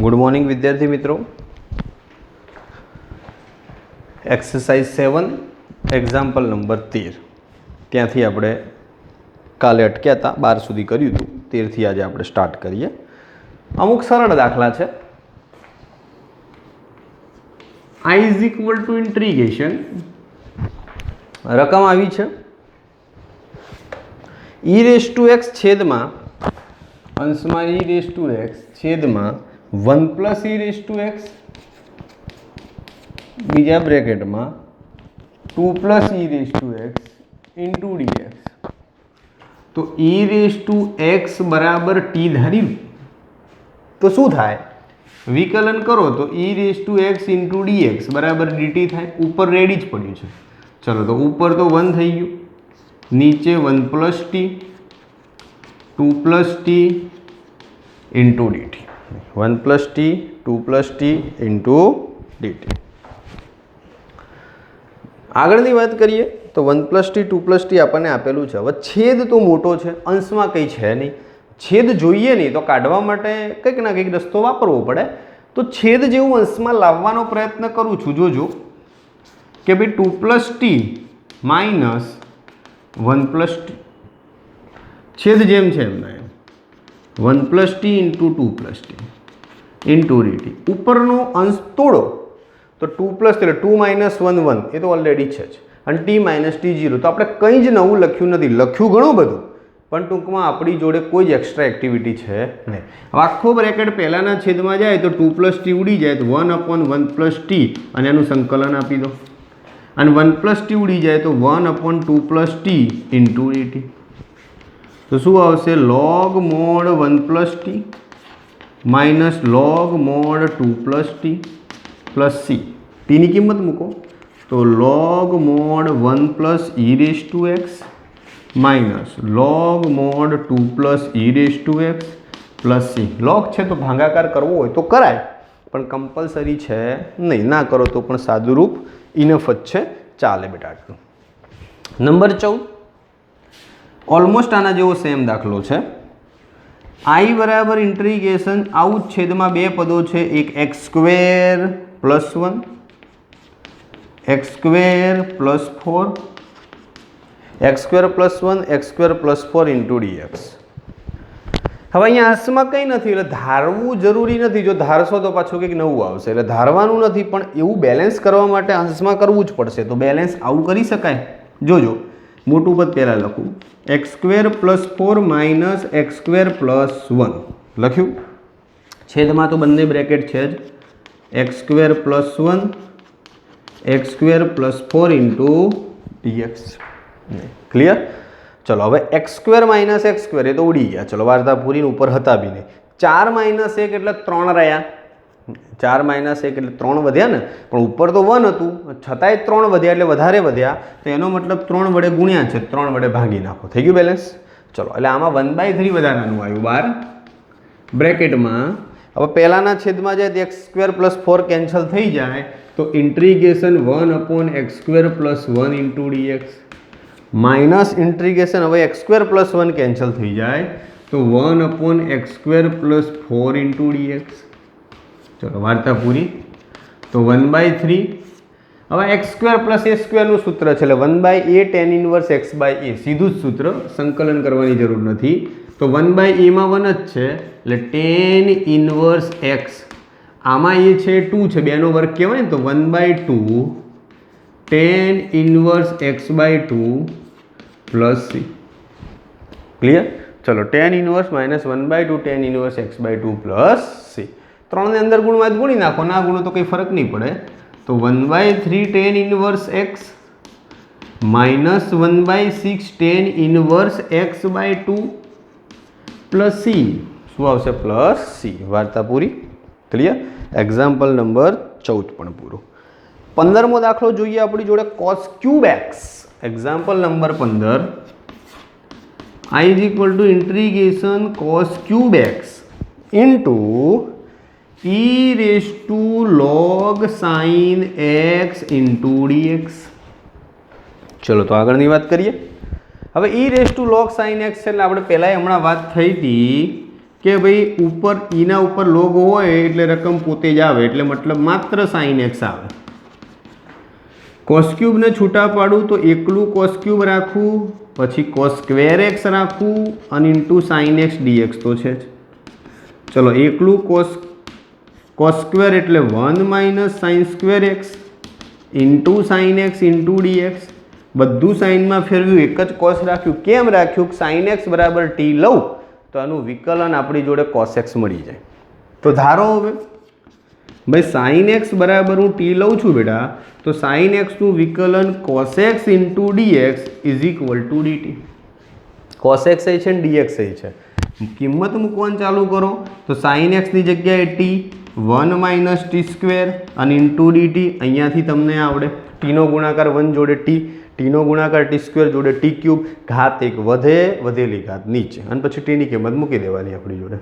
Good morning विद्यार्थी मित्रों। Exercise 7 example number 13 ત્યાંથી આપણે કાલે અટક્યા હતા, 12 સુધી કર્યું હતું, 13થી આજે આપણે સ્ટાર્ટ કરીએ। અમુક સરળ દાખલા છે। I is equal to integration, રકમ આવી છે e raised to x છેદમાં અંશમાં e raised to x છેદમાં 1 plus e raised to x બીજા બ્રેકેટમાં 2 plus e raised to x into dx। तो e raised to x बराबर t धार्યું तो શું થાય? વિકલન કરો તો e raised to x into dx बराबर dt થાય। ઉપર રેડી જ પડ્યું છે। ચલો તો ઉપર તો 1 થઈ ગયું, નીચે 1 plus t 2 plus t into dt, 1 plus t 2 plus t into dt। આગળની વાત કરીએ તો 1 plus t 2 plus t આપણને આપેલું છે। હવે છેદ તો મોટો છે, અંશમાં કંઈ છે નહીં, છેદ જોઈએ નહીં તો કાઢવા માટે કંઈક ના કંઈક રસ્તો વાપરવો પડે। તો છેદ જેવું અંશમાં લાવવાનો પ્રયત્ન કરું છું। જોજો કે ભાઈ 2 plus t minus 1 plus t, છેદ જેમ છે એમના એમ 1 plus t into 2 plus t into dt। ઉપરનો અંશ તોડો તો 2 plus એટલે 2 minus 1 1 એ તો ઓલરેડી છે જ, અને t minus t 0 તો આપણે કંઈ જ નવું લખ્યું નથી, લખ્યું ઘણું બધું પણ ટૂંકમાં આપણી જોડે કોઈ જ એક્સ્ટ્રા એક્ટિવિટી છે નહીં। હવે આખો બ્રેકેટ પહેલાંના છેદમાં જાય તો 2 plus t ઉડી જાય તો 1/1 plus t અને એનું સંકલન આપી દો, અને 1 plus t ઉડી જાય તો 1/2 plus t into dt। તો શું આવશે? log mod 1 plus t minus log mod 2 plus t plus c। ટીની કિંમત મૂકો તો log mod 1 plus e raised to x minus log mod 2 plus e raised to x plus c। log છે તો ભાગાકાર કરવો હોય તો કરાય, પણ કમ્પલસરી છે નહીં, ના કરો તો પણ સાદું રૂપ ઇનફ જ છે, ચાલે બેટા આટલું। નંબર 14 ઓલમોસ્ટ આના જેવો સેમ દાખલો છે। i બરાબર ઇન્ટિગ્રેશન આવું જ છેદમાં બે પદો છે, એક x square plus 1 x square plus 4 x square plus 1 x square plus 4 into dx. હવે અહીંયા અંશમાં કંઈ નથી એટલે ધારવું જરૂરી નથી, જો ધારશો તો પાછું કંઈક નવું આવશે, એટલે ધારવાનું નથી, પણ એવું બેલેન્સ કરવા માટે અંશમાં કરવું જ પડશે। તો બેલેન્સ આવું કરી શકાય। જોજો મોટું પદ પહેલાં લખું, X square plus 4 minus X square plus 1 લખ્યું, છેદમાં તો બંને બ્રેકેટ છે જ, X square plus 1 x square plus 4 into dx। Clear? चलो હવે X square minus X square એ તો ઉડી ગયા, ચલો વાર્તા પૂરી, ઉપર હતા બી નહીં। 4 માઇનસ 1 એટલે 3 રહ્યા, 4 માઇનસ 1 એટલે 3 વધ્યા ને, પણ ઉપર તો 1 હતું છતાંય 3 વધ્યા એટલે વધારે વધ્યા, તો એનો મતલબ 3 વડે ગુણ્યા છે, 3 વડે ભાગી નાખો, થઈ ગયું બેલેન્સ। ચલો એટલે આમાં 1/3 વધારાનું આવ્યું બહાર બ્રેકેટમાં। હવે પહેલાના છેદમાં જાય તો એક્સ સ્ક્વેર પ્લસ 4 કેન્સલ થઈ જાય તો integration 1/x square plus 1 into dx minus integration, હવે એક્સ સ્ક્વેર પ્લસ 1 કેન્સલ થઈ જાય તો 1/x square plus 4 into dx. ચલો વાર્તા પૂરી। તો 1/3, હવે એક્સ સ્ક્વેર પ્લસ એ સ્ક્વેરનું સૂત્ર છે એટલે 1/a tan ઇન્વર્સ x/a, સીધું જ સૂત્ર, સંકલન કરવાની જરૂર નથી। તો 1/a માં 1 જ છે એટલે tan ઇન્વર્સ x, આમાં એ છે 2 છે, બેનો વર્ગ કહેવાય ને, તો 1/2 tan inverse x/2 plus c। Clear? ચલો tan inverse minus 1/2 tan inverse x/2 plus c। 3 ને અંદર ગુણવા ગુણી નાખો, ના ગુણો તો કંઈ ફરક નહીં પડે। તો 1/3 tan inverse x minus 1/6 tan inverse x/2 plus C. શું આવશે? Plus C. વાર્તા પૂરી। ક્લિયર? એક્ઝામ્પલ નંબર 14 પણ પૂરો। 15મો દાખલો જોઈએ આપણી જોડે, cos cube x. Example number 15, i is equal to integration cos cube x into e raise to log sin x into dx। ચલો તો આગળની વાત કરીએ। હવે e raise to log sin x એટલે આપણે પહેલાં હમણાં વાત થઈ હતી કે ભાઈ ઉપર ઈના ઉપર લોગ હોય એટલે રકમ પોતે જ આવે, એટલે મતલબ માત્ર સાઇન એક્સ આવે. કોસ ક્યુબને છૂટા પાડું તો એકલું કોસ ક્યુબ રાખવું, પછી કોસ સ્ક્વેર એક્સ રાખવું અને ઇન્ટુ સાઇન એક્સ ડીએક્સ તો છે જ. ચલો એકલું કોસ સ્ક્વેર એટલે 1 minus sine square x into sine x into dx. બધું સાઇનમાં ફેરવ્યું, એક જ કોસ રાખ્યું. કેમ રાખ્યું? સાઇન એક્સ બરાબર ટી લઉં તો આનું વિકલન આપણી જોડે કોસ એક્સ મળી જાય. તો ધારો હવે ભાઈ સાઇન એક્સ બરાબર હું ટી લઉં છું બેટા, તો સાઇન એક્સનું વિકલન cos x into dx is equal to dt. Cos x છે ને ડીએક્સ છે, કિંમત મૂકવાનું ચાલુ કરો તો સાઇન એક્સની જગ્યાએ ટી 1 માઇનસ ટી સ્ક્વેર અને ઇન્ટુ ડીટી. અહીંયાથી તમને આવડે ટીનો ગુણાકાર 1 જોડે ટી, ટીનો ગુણાકાર ટી સ્ક્વેર જોડે ટી ક્યુબ, ઘાત એક વધે, વધેલી ઘાત નીચે, અને પછી ટીની કિંમત મૂકી દેવાની આપણી જોડે.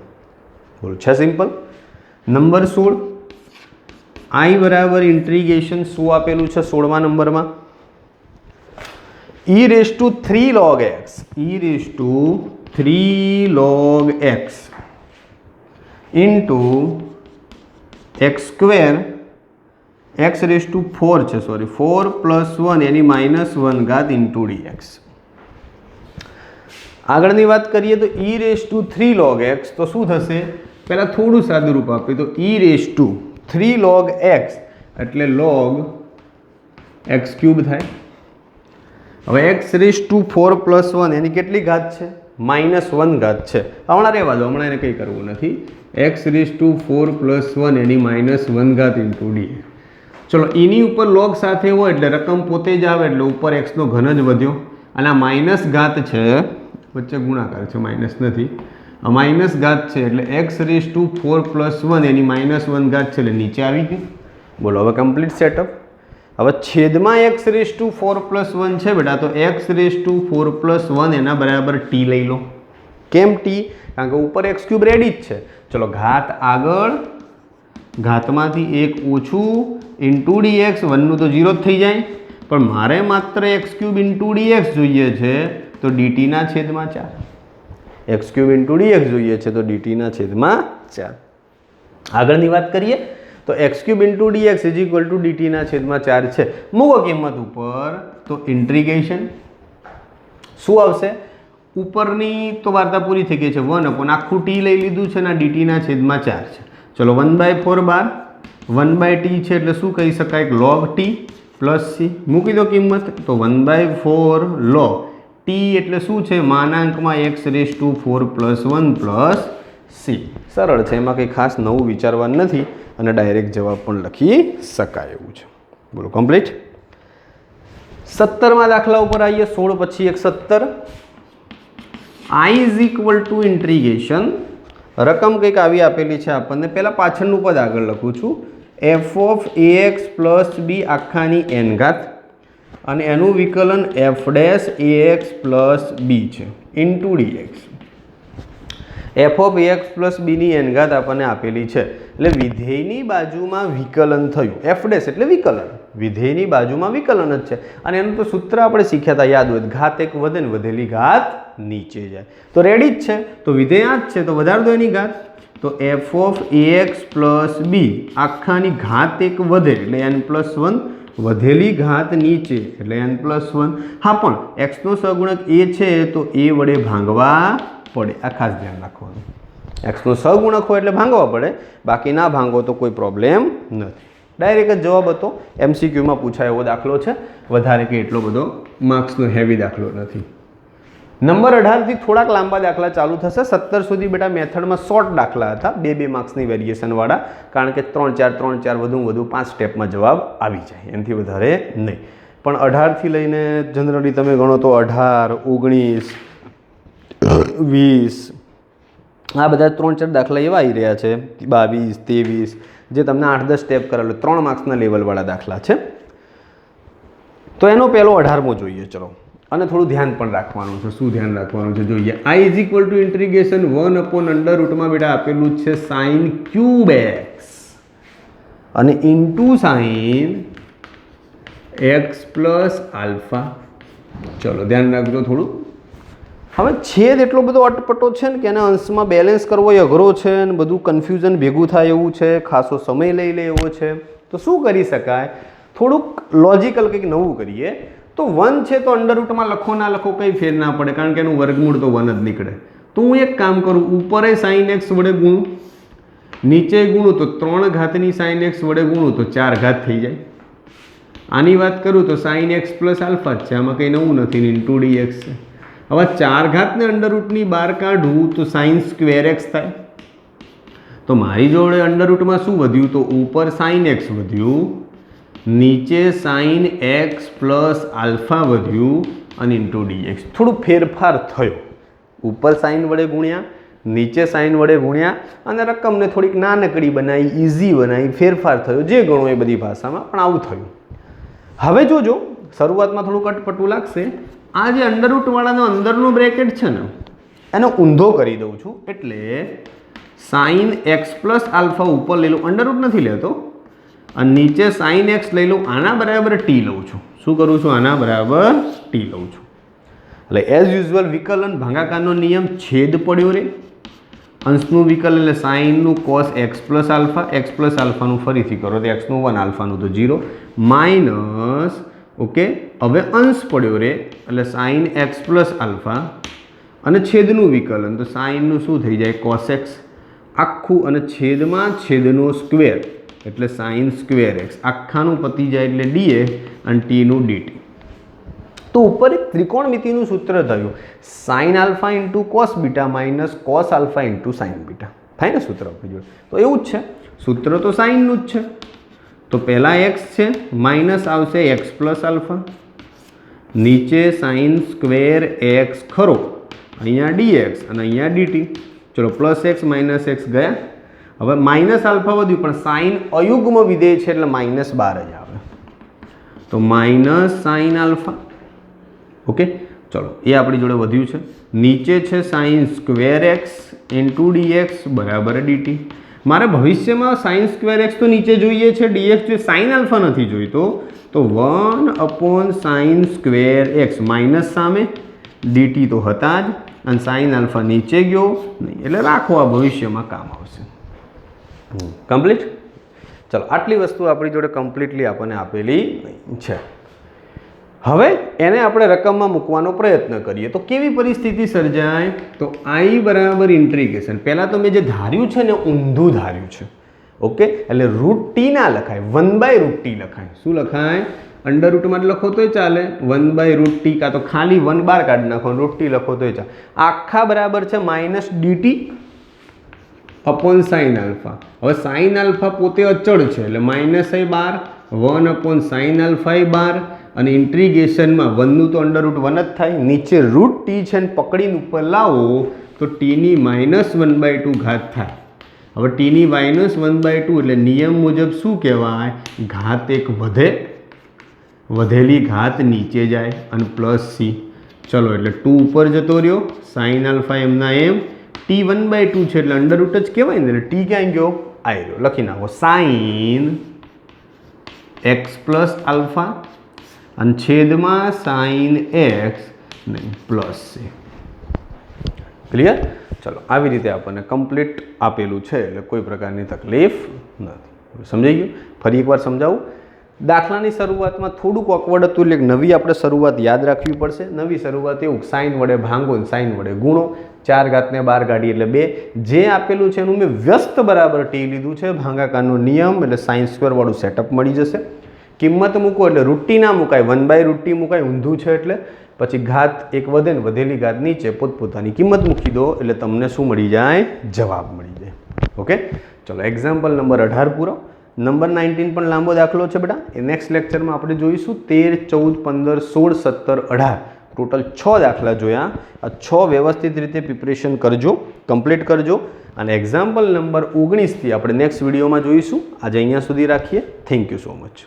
બોલો, છે સિમ્પલ. નંબર 16 આઈ બરાબર ઇન્ટ્રીગેશન શું આપેલું છે 16મા નંબરમાં? e raise to 3 log x, e raise to 3 log x into x square x raise to 4 છે, સોરી 4 પ્લસ 1 એની -1 ઘાત ઇન્ટુ ડીએક્સ. આગળની વાત કરીએ તો e raise to 3 log x તો શું થશે? પહેલાં થોડું સાદું રૂપ આપીએ તો e raise to 3 log x એટલે log x ક્યુબ થાય. હવે x રેઝ ટુ 4 પ્લસ 1 એની કેટલી ઘાત છે? -1 ઘાત છે. હમણાં રહેવા દો, હમણાં એને કંઈ કરવું નથી. x રેઝ ટુ 4 પ્લસ 1 એની -1 ઘાત ઇન્ટુ ડી. ચલો એની ઉપર લોગ સાથે હોય એટલે રકમ પોતે જ આવે, એટલે ઉપર એક્સનો ઘન જ વધ્યો, અને આ માઇનસ ઘાત છે, વચ્ચે ગુણાકાર છે, માઇનસ નથી, આ માઇનસ ઘાત છે એટલે એક્સ રેઝ ટુ 4 પ્લસ 1 એની -1 ઘાત છે એટલે નીચે આવી ગયું. બોલો હવે કમ્પ્લીટ સેટઅપ. હવે છેદમાં એક્સ રેઝ ટુ 4 પ્લસ 1 છે બેટા, તો એક્સ રેઝ ટુ 4 પ્લસ 1 એના બરાબર ટી લઈ લો. કેમ ટી? કારણ કે ઉપર એક્સ ક્યુબ રેડી જ છે. ચલો ઘાત આગળ, ઘાતમાંથી એક ઓછું ઇન્ટુ ડીએક્સ, 1નું તો 0 જ થઈ જાય, પણ મારે માત્ર એક્સ ક્યુબ ઇન્ટુ ડીએક્સ જોઈએ છે તો ડીટીના છેદમાં 4. એક્સ ક્યુબ ઇન્ટુ ડીએક્સ જોઈએ છે તો ડીટીના છેદમાં 4. આગળની વાત કરીએ તો X cube into dx is equal to ડીટીના છેદમાં 4 છે. મૂકો કિંમત ઉપર તો ઇન્ટ્રીગેશન શું આવશે? ઉપરની તો વાર્તા પૂરી થઈ ગઈ છે, 1 અપોન આખું ટી લઈ લીધું છે ને ડીટીના છેદમાં 4 છે. ચલો 1/4 બાર 1/t છે એટલે શું કહી શકાય? log t plus c. મૂકી દો કિંમત તો 1/4 log t એટલે શું છે? માનાંકમાં x raise to 4 plus 1 plus c. સરળ છે, એમાં કંઈ ખાસ નવું વિચારવાનું નથી અને ડાયરેક્ટ જવાબ પણ લખી શકાય એવું છે. બોલો કમ્પ્લીટ. 17મા દાખલા ઉપર આવીએ. 16 પછી 17. i is equal to integration, રકમ કંઈક આવી આપેલી છે આપણને. પહેલાં પાછળનું પદ આગળ લખું છું, f of ax plus B આખાની n ઘાત, અને એનું વિકલન f dash ax plus B છે into DX. f of ax plus બીની n ઘાત આપણને આપેલી છે, એટલે વિધેયની બાજુમાં વિકલન થયું. f ડેશ એટલે વિકલન, વિધેયની બાજુમાં વિકલન જ છે. અને એનું તો સૂત્ર આપણે શીખ્યા હતા, યાદ હોય, ઘાત એક વધે ને વધેલી ઘાત નીચે જાય. તો રેડી જ છે, તો વિધેય આ જ છે, તો વધાર દો એની ઘાત. તો f of ax plus B આખાની ઘાત એક વધે એટલે n+1, વધેલી ઘાત નીચે એટલે n+1. હા, પણ એક્સનો સહગુણક એ છે તો એ વડે ભાંગવા પડે, આ ખાસ ધ્યાન રાખવાનું. એક્સનો સહગુણક હોય એટલે ભાંગવા પડે, બાકી ના ભાંગો તો કોઈ પ્રોબ્લેમ નથી. ડાયરેક્ટ જ જવાબ હતો, MCQમાં પૂછાય એવો દાખલો છે, વધારે કે એટલો બધો માર્ક્સનો હેવી દાખલો નથી. નંબર 18થી થોડાક લાંબા દાખલા ચાલુ થશે. 17 સુધી બેટા મેથડમાં શોર્ટ દાખલા હતા, 2-2 માર્ક્સની વેરિએશનવાળા, કારણ કે 3-4 વધુ 5 સ્ટેપમાં જવાબ આવી જાય, એનાથી વધારે નહીં. પણ 18થી લઈને જનરલી તમે ગણો તો 18, 19, 20 આ બધા 3-4 દાખલા એવા આવી રહ્યા છે, 22, 23, જે તમને 8-10 સ્ટેપ કરેલો 3 માર્ક્સના લેવલવાળા દાખલા છે. તો એનો પહેલો 18મો જોઈએ. ચલો, અને થોડું ધ્યાન પણ રાખવાનું છે. શું ધ્યાન રાખવાનું છે જોઈએ. i is equal to integration 1/√માં બેટા આપેલું છે સાઇન ક્યુબ એક્સ અને into sine X plus alpha. ચલો ધ્યાન રાખજો થોડું. હવે છેદ એટલો બધો અટપટો છે ને કે એના અંશમાં બેલેન્સ કરવો એ અઘરો છે ને બધું કન્ફ્યુઝન ભેગું થાય એવું છે, ખાસો સમય લઈ લે એવો છે. તો શું કરી શકાય? થોડુંક લોજિકલ કંઈક નવું કરીએ. તો 1 છે તો અંડરરૂટમાં લખો ના લખો કંઈ ફેર ના પડે, કારણ કે એનું વર્ગમૂળ તો 1 જ નીકળે. તો હું એક કામ કરું, ઉપરે sin x વડે ગુણું, નીચે ગુણું તો 3 ઘાતની sin x વડે ગુણું તો 4 ઘાત થઈ જાય. આની વાત કરું તો sin x પ્લસ આલ્ફા જ છે, આમાં કંઈ નવું નથી, ઇન્ટુ dx છે. હવે 4 ઘાતને અંડરરૂટની બહાર કાઢવું તો sin સ્ક્વેર x થાય. તો મારી જોડે અંડરરૂટમાં શું વધ્યું? તો ઉપર sin x વધ્યું, નીચે sin x પ્લસ આલ્ફા વધ્યું અને ઇન્ટુ dx. થોડું ફેરફાર થયો, ઉપર સાઇન વડે ગુણ્યા, નીચે સાઇન વડે ગુણ્યા અને રકમને થોડીક નાનકડી બનાવી, ઇઝી બનાવી, ફેરફાર થયો. જે ગણો એ બધી ભાષામાં, પણ આવું થયું. હવે જોજો, શરૂઆતમાં થોડું કટપટું લાગશે. આ જે અંડરરૂટવાળાનો અંદરનું બ્રેકેટ છે ને એનો ઊંધો કરી દઉં છું. એટલે sin x પ્લસ આલ્ફા ઉપર લઈ લઉં, અંડરરૂટ નથી લેતો, અને નીચે sin x લઈ લઉં, આના બરાબર t લઉં છું. શું કરું છું? આના બરાબર t લઉં છું. એટલે એઝ યુઝ્યુઅલ વિકલન ભાગાકારનો નિયમ, છેદ પડ્યો રે, અંશનું વિકલન એટલે સાઇનનું cos x plus alpha, x plus આલ્ફાનું ફરીથી કરો તો x નું 1, આલ્ફાનું તો 0, માઇનસ ઓકે. હવે અંશ પડ્યો રે એટલે સાઇન x પ્લસ આલ્ફા અને છેદનું વિકલન તો સાઇનનું શું થઈ જાય? cos x આખું અને છેદમાં છેદનો સ્ક્વેર એટલે સાઇન સ્ક્વેર x આખાનું પતી જાય એટલે dx અને tનું dt. તો ઉપર એક ત્રિકોણમિતિનું સૂત્ર થયું, sine alpha into cos beta minus cos alpha into sign beta. થાય ને સૂત્ર આપણી જોડે? તો એવું જ છે, સૂત્ર તો સાઇનનું જ છે. તો પહેલાં x છે, માઇનસ આવશે x પ્લસ આલ્ફા, નીચે સાઇન સ્ક્વેર x ખરો, અહીંયા dx અને અહીંયા dt. ચલો પ્લસ x માઇનસ x ગયા. હવે માઇનસ આલ્ફા વધ્યું, પણ સાઇન અયુગ્મ વિધેય છે એટલે -12 જ આવે. તો માઇનસ સાઇન આલ્ફા. ઓકે, ચલો એ આપણી જોડે વધ્યું છે. નીચે છે sine square x into dx બરાબર ડીટી. મારે ભવિષ્યમાં સાઇન સ્ક્વેર એક્સ તો નીચે જોઈએ છે, ડીએક્સ જોઈએ, સાઇન આલ્ફા નથી જોઈતો. તો 1 સાઇન સ્ક્વેર એક્સ માઇનસ સામે ડીટી તો હતા જ, અને સાઇન આલ્ફા નીચે ગયો નહીં, એટલે રાખો, આ ભવિષ્યમાં કામ આવશે. કમ્પ્લીટ. ચલો આટલી વસ્તુ આપણી જોડે કમ્પ્લીટલી આપણને આપેલી છે. હવે એને આપણે રકમમાં મૂકવાનો પ્રયત્ન કરીએ તો કેવી પરિસ્થિતિ સર્જાય? તો i બરાબર ઇન્ટ્રીગેશન, પહેલાં તો મેં જે ધાર્યું છે ને ઊંધું ધાર્યું છે. ઓકે, એટલે √t ના લખાય, 1/√t લખાય. શું લખાય? અંડરરૂટમાં લખો તોય ચાલે, 1/√t, કાં તો ખાલી 1 બાર કાઢી નાખો, √t લખો તોય ચાલે. આખા બરાબર છે -dt અપોન સાઇન આલ્ફા. હવે સાઇન આલ્ફા પોતે અચળ છે એટલે -12 1 સાઇન આલ્ફા 12, અને ઇન્ટ્રીગેશનમાં 1નું તો √1 જ થાય, નીચે √t છે ને પકડીને ઉપર લાવો તો tની -1/2 ઘાત થાય. હવે tની -1/2 એટલે નિયમ મુજબ શું કહેવાય? ઘાત એક વધે, વધેલી ઘાત નીચે જાય અને +c. ચલો એટલે 2 ઉપર જતો રહ્યો, સાઇન આલ્ફા એમના એમ, t 1/2 છે એટલે અંડરરૂટ જ કહેવાય ને, એટલે t ક્યાં ગયો? આવી રહ્યો. લખી નાખો સાઇન x પ્લસ આલ્ફા અને છેદમાં સાઇન x નહીં પ્લસ છે. ક્લિયર? ચલો આવી રીતે આપણને કમ્પ્લીટ આપેલું છે એટલે કોઈ પ્રકારની તકલીફ નથી. સમજાઈ ગયું? ફરી એકવાર સમજાવું. દાખલાની શરૂઆતમાં થોડુંક ઓકવર્ડ હતું એટલે નવી આપણે શરૂઆત યાદ રાખવી પડશે. નવી શરૂઆત એવું, સાઇન વડે ભાંગો ને સાઇન વડે ગુણો, 4 ઘાતને 12 કાઢી એટલે 2. જે આપેલું છે એનું મેં વ્યસ્ત બરાબર t લીધું છે, ભાગાકારનો નિયમ એટલે સાઇન સ્ક્વેર વાળું સેટઅપ મળી જશે. કિંમત મૂકો એટલે √t ના મુકાય, 1/√t મુકાય, ઊંધું છે એટલે. પછી ઘાત એક વધે ને વધેલી ઘાત નીચે પોતપોતાની કિંમત મૂકી દો એટલે તમને શું મળી જાય? જવાબ મળી જાય. ઓકે, ચલો એક્ઝામ્પલ નંબર 18 પૂરો. નંબર 19 પણ લાંબો દાખલો છે બેટા, એ નેક્સ્ટ લેક્ચરમાં આપણે જોઈશું. 13, 14, 15, 16, 17, 18 ટોટલ 6 દાખલા જોયા. આ 6 વ્યવસ્થિત રીતે પ્રિપરેશન કરજો, કમ્પ્લીટ કરજો. અને એક્ઝામ્પલ નંબર 19થી આપણે નેક્સ્ટ વિડીયોમાં જોઈશું. આજે અહીંયા સુધી રાખીએ. Thank you so much.